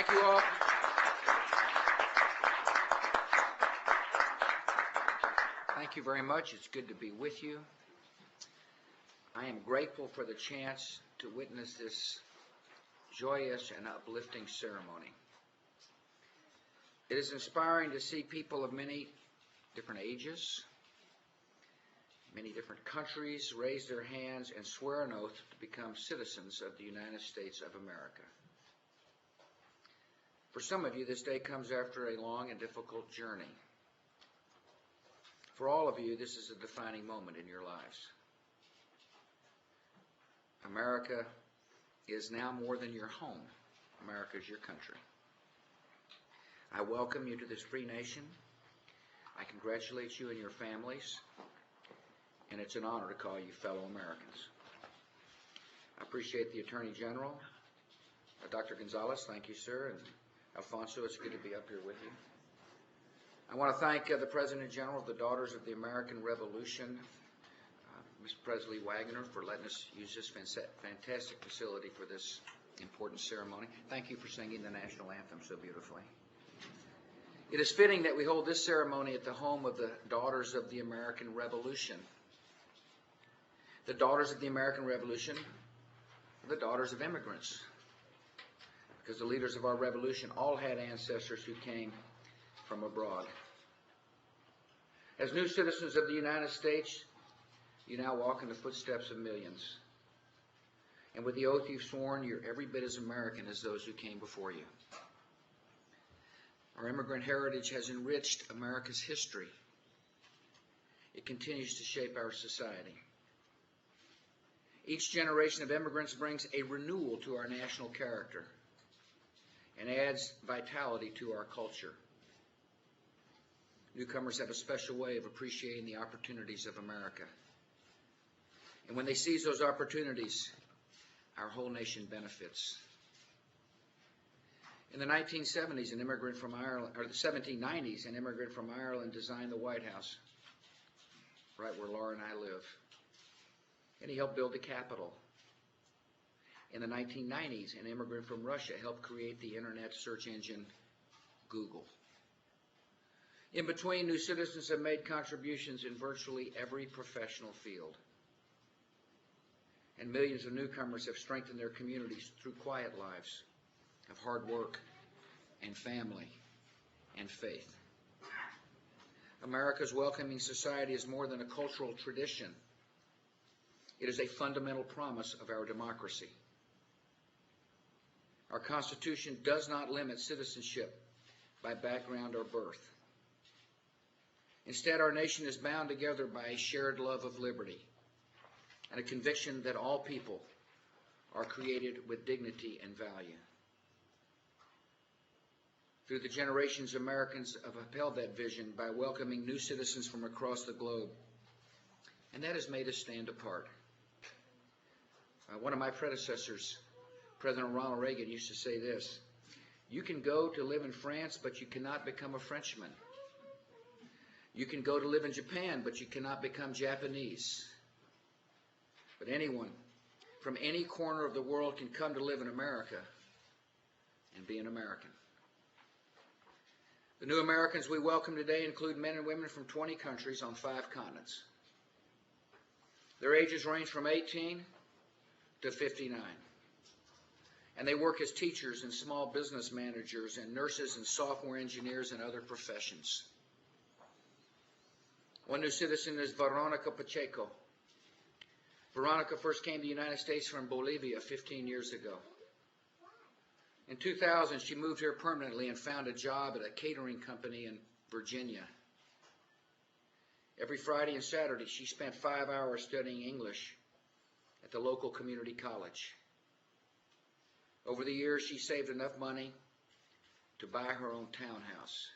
Thank you all. Thank you very much. It's good to be with you. I am grateful for the chance to witness this joyous and uplifting ceremony. It is inspiring to see people of many different ages, many different countries raise their hands and swear an oath to become citizens of the United States of America. For some of you, this day comes after a long and difficult journey. For all of you, this is a defining moment in your lives. America is now more than your home. America is your country. I welcome you to this free nation. I congratulate you and your families, and it's an honor to call you fellow Americans. I appreciate the Attorney General, Dr. Gonzalez, thank you, sir, and Alfonso, it's good to be up here with you. I want to thank the President General of the Daughters of the American Revolution, Ms. Presley Wagner, for letting us use this fantastic facility for this important ceremony. Thank you for singing the national anthem so beautifully. It is fitting that we hold this ceremony at the home of the Daughters of the American Revolution. The Daughters of the American Revolution are the daughters of immigrants, because the leaders of our revolution all had ancestors who came from abroad. As new citizens of the United States, you now walk in the footsteps of millions. And with the oath you've sworn, you're every bit as American as those who came before you. Our immigrant heritage has enriched America's history. It continues to shape our society. Each generation of immigrants brings a renewal to our national character and adds vitality to our culture. Newcomers have a special way of appreciating the opportunities of America. And when they seize those opportunities, our whole nation benefits. In the 1970s, an immigrant from Ireland, or the 1790s, an immigrant from Ireland designed the White House, right where Laura and I live. And he helped build the Capitol. In the 1990s, an immigrant from Russia helped create the internet search engine Google. In between, new citizens have made contributions in virtually every professional field. And millions of newcomers have strengthened their communities through quiet lives of hard work and family and faith. America's welcoming society is more than a cultural tradition. It is a fundamental promise of our democracy. Our Constitution does not limit citizenship by background or birth. Instead, our nation is bound together by a shared love of liberty and a conviction that all people are created with dignity and value. Through the generations, Americans have upheld that vision by welcoming new citizens from across the globe, and that has made us stand apart. One of my predecessors, President Ronald Reagan, used to say this: you can go to live in France, but you cannot become a Frenchman. You can go to live in Japan, but you cannot become Japanese. But anyone from any corner of the world can come to live in America and be an American. The new Americans we welcome today include men and women from 20 countries on 5 continents. Their ages range from 18 to 59. And they work as teachers and small business managers and nurses and software engineers and other professions. One new citizen is Veronica Pacheco. Veronica first came to the United States from Bolivia 15 years ago. In 2000, she moved here permanently and found a job at a catering company in Virginia. Every Friday and Saturday, she spent 5 hours studying English at the local community college. Over the years, she saved enough money to buy her own townhouse.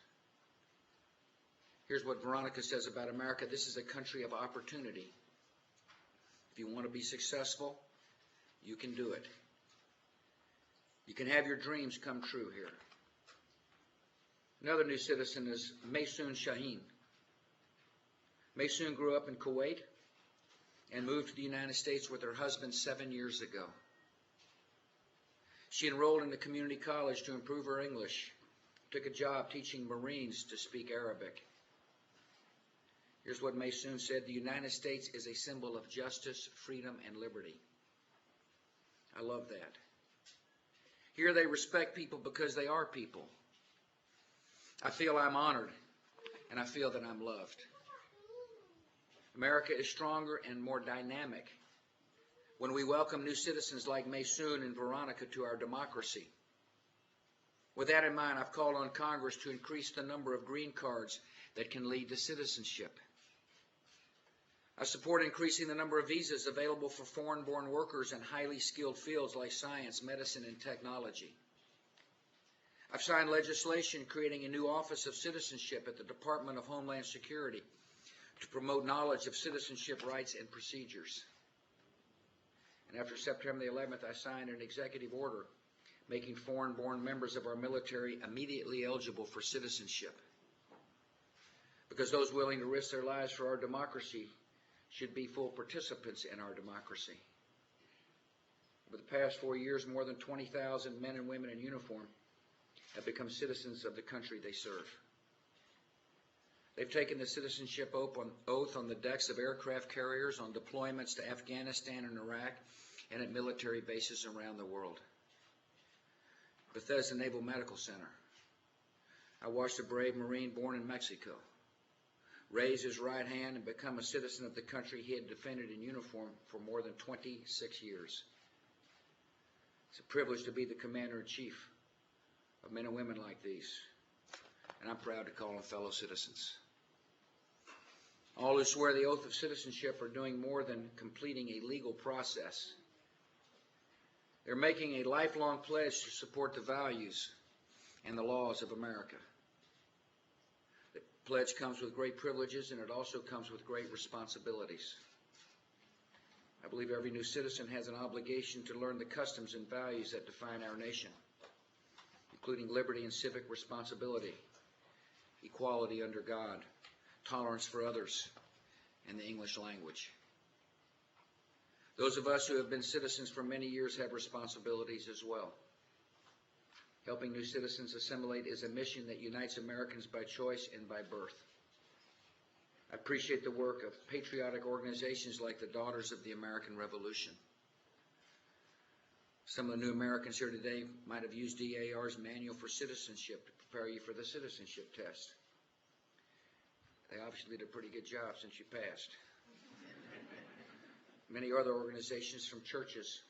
Here's what Veronica says about America: this is a country of opportunity. If you want to be successful, you can do it. You can have your dreams come true here. Another new citizen is Maysoon Shaheen. Maysoon grew up in Kuwait and moved to the United States with her husband 7 years ago. She enrolled in the community college to improve her English, took a job teaching Marines to speak Arabic. Here's what Maysoon said: "The United States is a symbol of justice, freedom, and liberty." I love that. Here they respect people because they are people. I feel I'm honored, and I feel that I'm loved. America is stronger and more dynamic when we welcome new citizens like Maysoon and Veronica to our democracy. With that in mind, I've called on Congress to increase the number of green cards that can lead to citizenship. I support increasing the number of visas available for foreign-born workers in highly skilled fields like science, medicine, and technology. I've signed legislation creating a new Office of Citizenship at the Department of Homeland Security to promote knowledge of citizenship rights and procedures. And after September the 11th, I signed an executive order making foreign-born members of our military immediately eligible for citizenship. Because those willing to risk their lives for our democracy should be full participants in our democracy. Over the past 4 years, more than 20,000 men and women in uniform have become citizens of the country they serve. They've taken the citizenship oath on the decks of aircraft carriers, on deployments to Afghanistan and Iraq, and at military bases around the world. Bethesda Naval Medical Center. I watched a brave Marine born in Mexico raise his right hand and become a citizen of the country he had defended in uniform for more than 26 years. It's a privilege to be the commander-in-chief of men and women like these, and I'm proud to call them fellow citizens. All who swear the oath of citizenship are doing more than completing a legal process. They're making a lifelong pledge to support the values and the laws of America. The pledge comes with great privileges, and it also comes with great responsibilities. I believe every new citizen has an obligation to learn the customs and values that define our nation, including liberty and civic responsibility, equality under God, tolerance for others, and the English language. Those of us who have been citizens for many years have responsibilities as well. Helping new citizens assimilate is a mission that unites Americans by choice and by birth. I appreciate the work of patriotic organizations like the Daughters of the American Revolution. Some of the new Americans here today might have used DAR's Manual for Citizenship to prepare you for the citizenship test. They obviously did a pretty good job since you passed. Many other organizations, from churches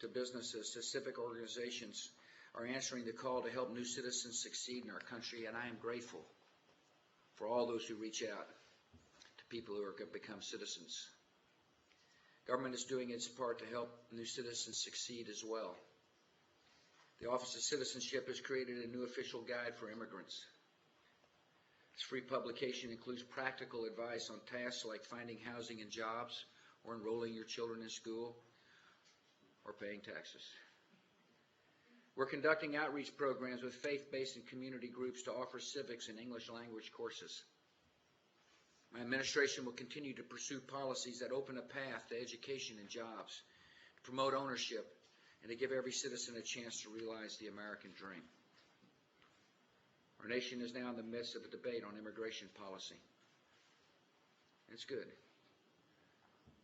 to businesses to civic organizations, are answering the call to help new citizens succeed in our country, and I am grateful for all those who reach out to people who are going to become citizens. Government is doing its part to help new citizens succeed as well. The Office of Citizenship has created a new official guide for immigrants. This free publication includes practical advice on tasks like finding housing and jobs, or enrolling your children in school, or paying taxes. We're conducting outreach programs with faith-based and community groups to offer civics and English language courses. My administration will continue to pursue policies that open a path to education and jobs, to promote ownership, and to give every citizen a chance to realize the American dream. Our nation is now in the midst of a debate on immigration policy. It's good.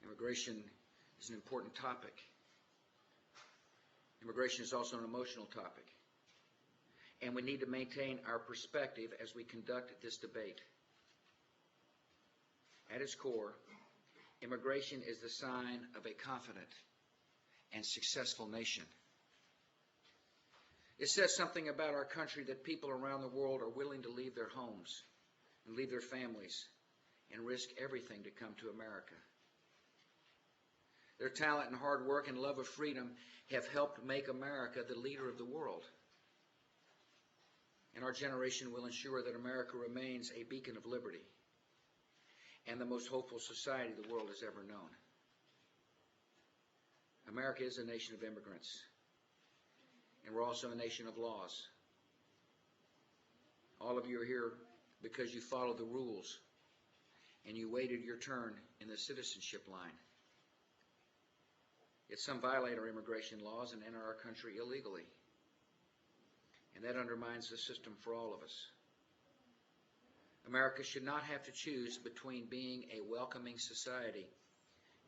Immigration is an important topic. Immigration is also an emotional topic. And we need to maintain our perspective as we conduct this debate. At its core, immigration is the sign of a confident and successful nation. It says something about our country that people around the world are willing to leave their homes and leave their families and risk everything to come to America. Their talent and hard work and love of freedom have helped make America the leader of the world. And our generation will ensure that America remains a beacon of liberty and the most hopeful society the world has ever known. America is a nation of immigrants, and we're also a nation of laws. All of you are here because you followed the rules and you waited your turn in the citizenship line. Yet some violate our immigration laws and enter our country illegally. And that undermines the system for all of us. America should not have to choose between being a welcoming society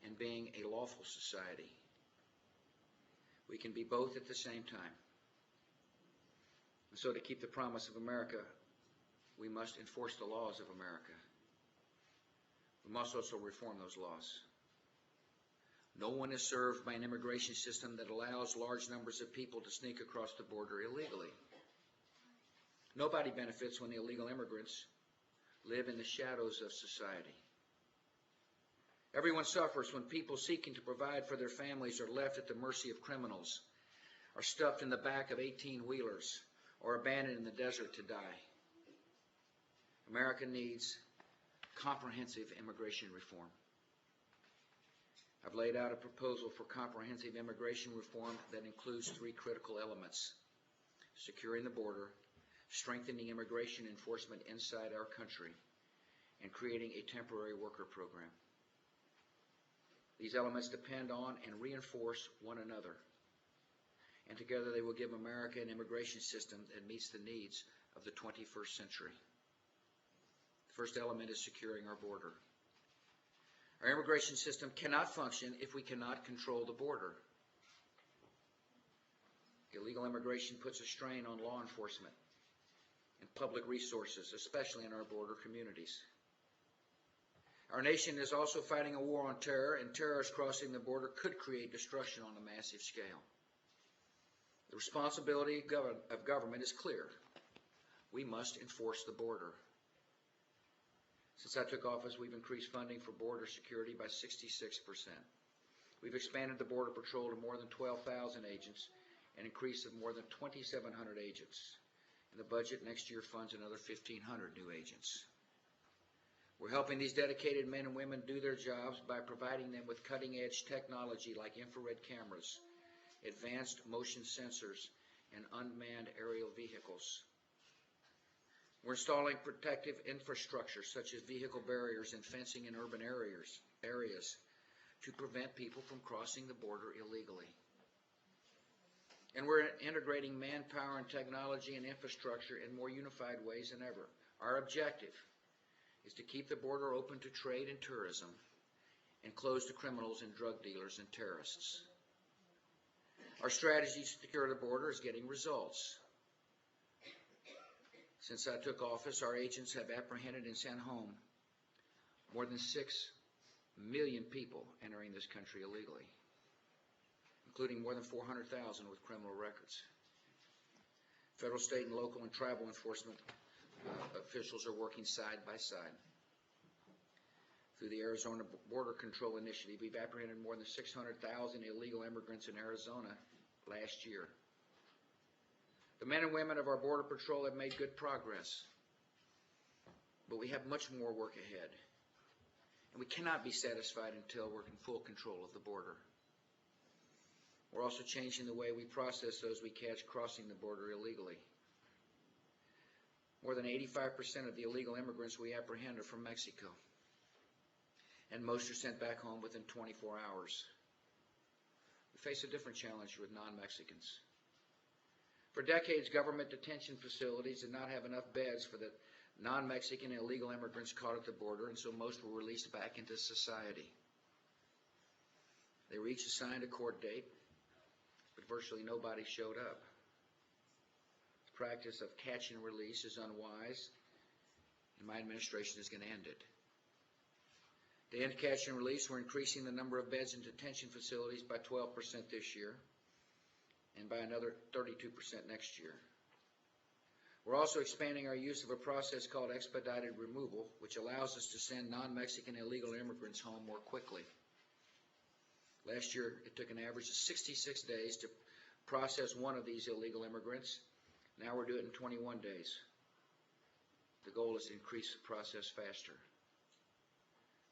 and being a lawful society. We can be both at the same time. And so to keep the promise of America, we must enforce the laws of America. We must also reform those laws. No one is served by an immigration system that allows large numbers of people to sneak across the border illegally. Nobody benefits when the illegal immigrants live in the shadows of society. Everyone suffers when people seeking to provide for their families are left at the mercy of criminals, are stuffed in the back of 18-wheelers, or abandoned in the desert to die. America needs comprehensive immigration reform. I've laid out a proposal for comprehensive immigration reform that includes three critical elements: securing the border, strengthening immigration enforcement inside our country, and creating a temporary worker program. These elements depend on and reinforce one another, and together they will give America an immigration system that meets the needs of the 21st century. The first element is securing our border. Our immigration system cannot function if we cannot control the border. Illegal immigration puts a strain on law enforcement and public resources, especially in our border communities. Our nation is also fighting a war on terror, and terrorists crossing the border could create destruction on a massive scale. The responsibility of government is clear. We must enforce the border. Since I took office, we've increased funding for border security by 66%. We've expanded the Border Patrol to more than 12,000 agents and increased of more than 2,700 agents. And the budget next year funds another 1,500 new agents. We're helping these dedicated men and women do their jobs by providing them with cutting-edge technology like infrared cameras, advanced motion sensors, and unmanned aerial vehicles. We're installing protective infrastructure such as vehicle barriers and fencing in urban areas to prevent people from crossing the border illegally. And we're integrating manpower and technology and infrastructure in more unified ways than ever. Our objective is to keep the border open to trade and tourism and closed to criminals and drug dealers and terrorists. Our strategy to secure the border is getting results. Since I took office, our agents have apprehended and sent home more than 6 million people entering this country illegally, including more than 400,000 with criminal records. Federal, state, and local and tribal enforcement officials are working side by side. Through the Arizona Border Control Initiative, we've apprehended more than 600,000 illegal immigrants in Arizona last year. The men and women of our Border Patrol have made good progress, but we have much more work ahead. And we cannot be satisfied until we're in full control of the border. We're also changing the way we process those we catch crossing the border illegally. More than 85% of the illegal immigrants we apprehend are from Mexico, and most are sent back home within 24 hours. We face a different challenge with non-Mexicans. For decades, government detention facilities did not have enough beds for the non-Mexican illegal immigrants caught at the border, and so most were released back into society. They were each assigned a court date, but virtually nobody showed up. The practice of catch and release is unwise, and my administration is going to end it. To end catch and release, we're increasing the number of beds in detention facilities by 12% this year, and by another 32% next year. We're also expanding our use of a process called expedited removal, which allows us to send non-Mexican illegal immigrants home more quickly. Last year, it took an average of 66 days to process one of these illegal immigrants. Now we're doing it in 21 days. The goal is to increase the process faster.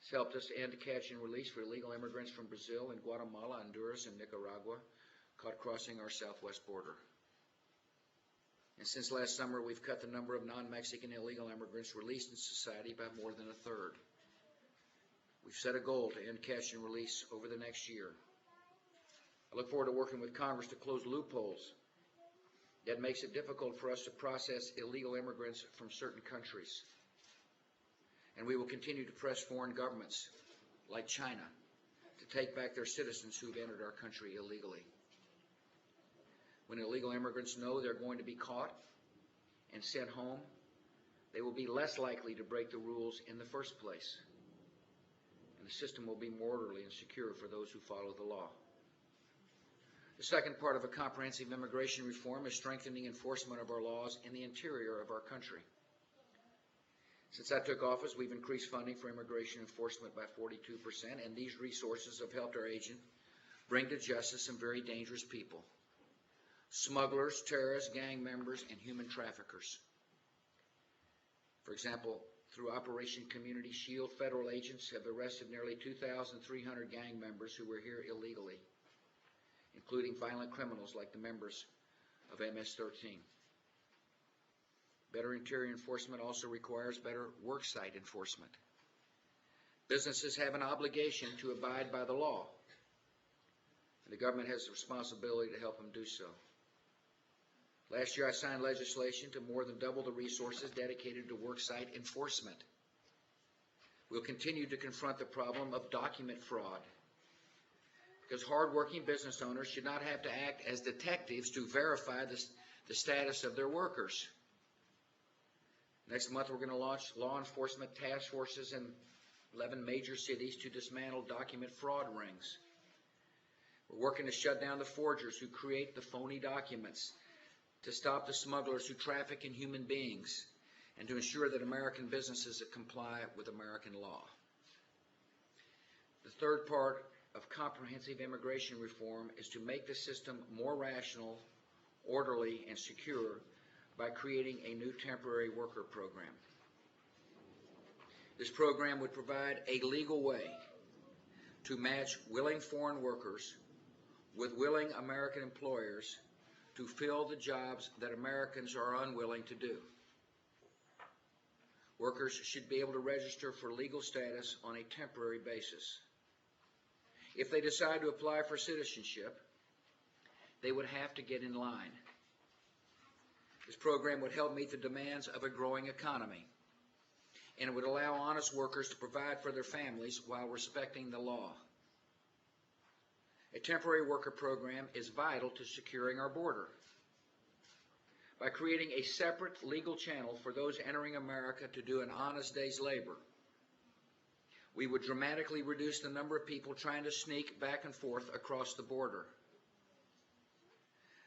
It's helped us to end catch and release for illegal immigrants from Brazil and Guatemala, Honduras, and Nicaragua caught crossing our southwest border. And since last summer, we've cut the number of non-Mexican illegal immigrants released in society by more than a third. We've set a goal to end catch and release over the next year. I look forward to working with Congress to close loopholes that makes it difficult for us to process illegal immigrants from certain countries. And we will continue to press foreign governments, like China, to take back their citizens who've entered our country illegally. When illegal immigrants know they're going to be caught and sent home, they will be less likely to break the rules in the first place. And the system will be more orderly and secure for those who follow the law. The second part of a comprehensive immigration reform is strengthening enforcement of our laws in the interior of our country. Since I took office, we've increased funding for immigration enforcement by 42%, and these resources have helped our agent bring to justice some very dangerous people: smugglers, terrorists, gang members, and human traffickers. For example, through Operation Community Shield, federal agents have arrested nearly 2,300 gang members who were here illegally, including violent criminals like the members of MS-13. Better interior enforcement also requires better worksite enforcement. Businesses have an obligation to abide by the law, and the government has a responsibility to help them do so. Last year I signed legislation to more than double the resources dedicated to worksite enforcement. We'll continue to confront the problem of document fraud, because hardworking business owners should not have to act as detectives to verify the status of their workers. Next month, we're going to launch law enforcement task forces in 11 major cities to dismantle document fraud rings. We're working to shut down the forgers who create the phony documents, to stop the smugglers who traffic in human beings, and to ensure that American businesses comply with American law. The third part of comprehensive immigration reform is to make the system more rational, orderly, and secure by creating a new temporary worker program. This program would provide a legal way to match willing foreign workers with willing American employers to fill the jobs that Americans are unwilling to do. Workers should be able to register for legal status on a temporary basis. If they decide to apply for citizenship, they would have to get in line. This program would help meet the demands of a growing economy, and it would allow honest workers to provide for their families while respecting the law. A temporary worker program is vital to securing our border. By creating a separate legal channel for those entering America to do an honest day's labor, we would dramatically reduce the number of people trying to sneak back and forth across the border.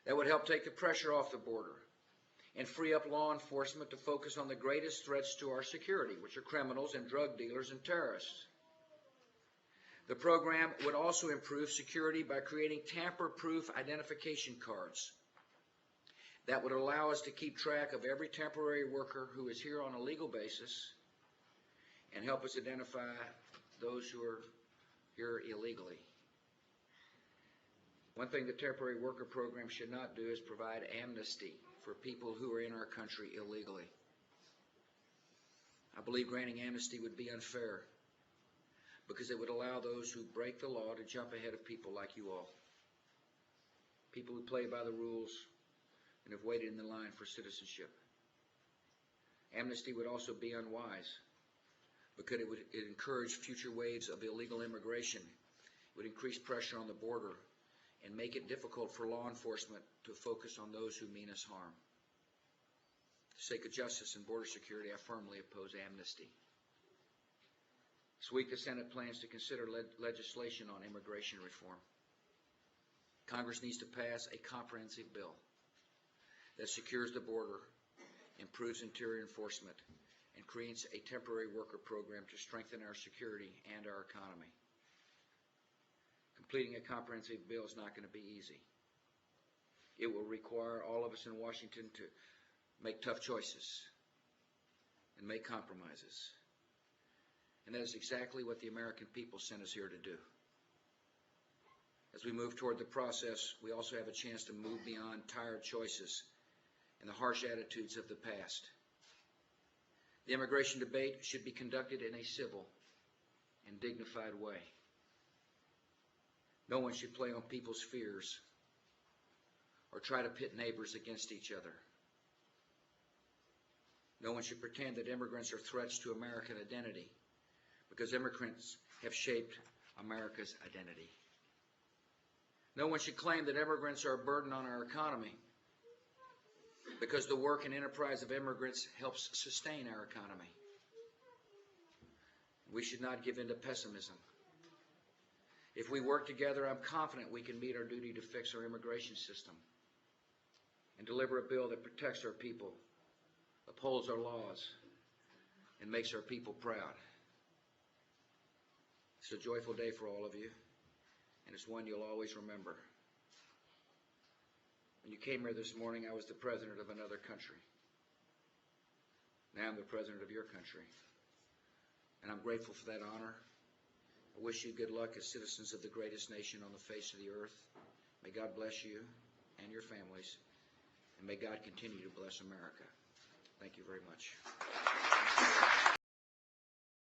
That would help take the pressure off the border and free up law enforcement to focus on the greatest threats to our security, which are criminals and drug dealers and terrorists. The program would also improve security by creating tamper-proof identification cards that would allow us to keep track of every temporary worker who is here on a legal basis and help us identify those who are here illegally. One thing the temporary worker program should not do is provide amnesty for people who are in our country illegally. I believe granting amnesty would be unfair, because it would allow those who break the law to jump ahead of people like you all, people who play by the rules and have waited in the line for citizenship. Amnesty would also be unwise, because it would encourage future waves of illegal immigration. It would increase pressure on the border and make it difficult for law enforcement to focus on those who mean us harm. For the sake of justice and border security, I firmly oppose amnesty. This week, the Senate plans to consider legislation on immigration reform. Congress needs to pass a comprehensive bill that secures the border, improves interior enforcement, and creates a temporary worker program to strengthen our security and our economy. Completing a comprehensive bill is not going to be easy. It will require all of us in Washington to make tough choices and make compromises. And that is exactly what the American people sent us here to do. As we move toward the process, we also have a chance to move beyond tired choices and the harsh attitudes of the past. The immigration debate should be conducted in a civil and dignified way. No one should play on people's fears or try to pit neighbors against each other. No one should pretend that immigrants are threats to American identity, because immigrants have shaped America's identity. No one should claim that immigrants are a burden on our economy, because the work and enterprise of immigrants helps sustain our economy. We should not give in to pessimism. If we work together, I'm confident we can meet our duty to fix our immigration system and deliver a bill that protects our people, upholds our laws, and makes our people proud. It's a joyful day for all of you, and it's one you'll always remember. When you came here this morning, I was the president of another country. Now I'm the president of your country, and I'm grateful for that honor. I wish you good luck as citizens of the greatest nation on the face of the earth. May God bless you and your families, and may God continue to bless America. Thank you very much.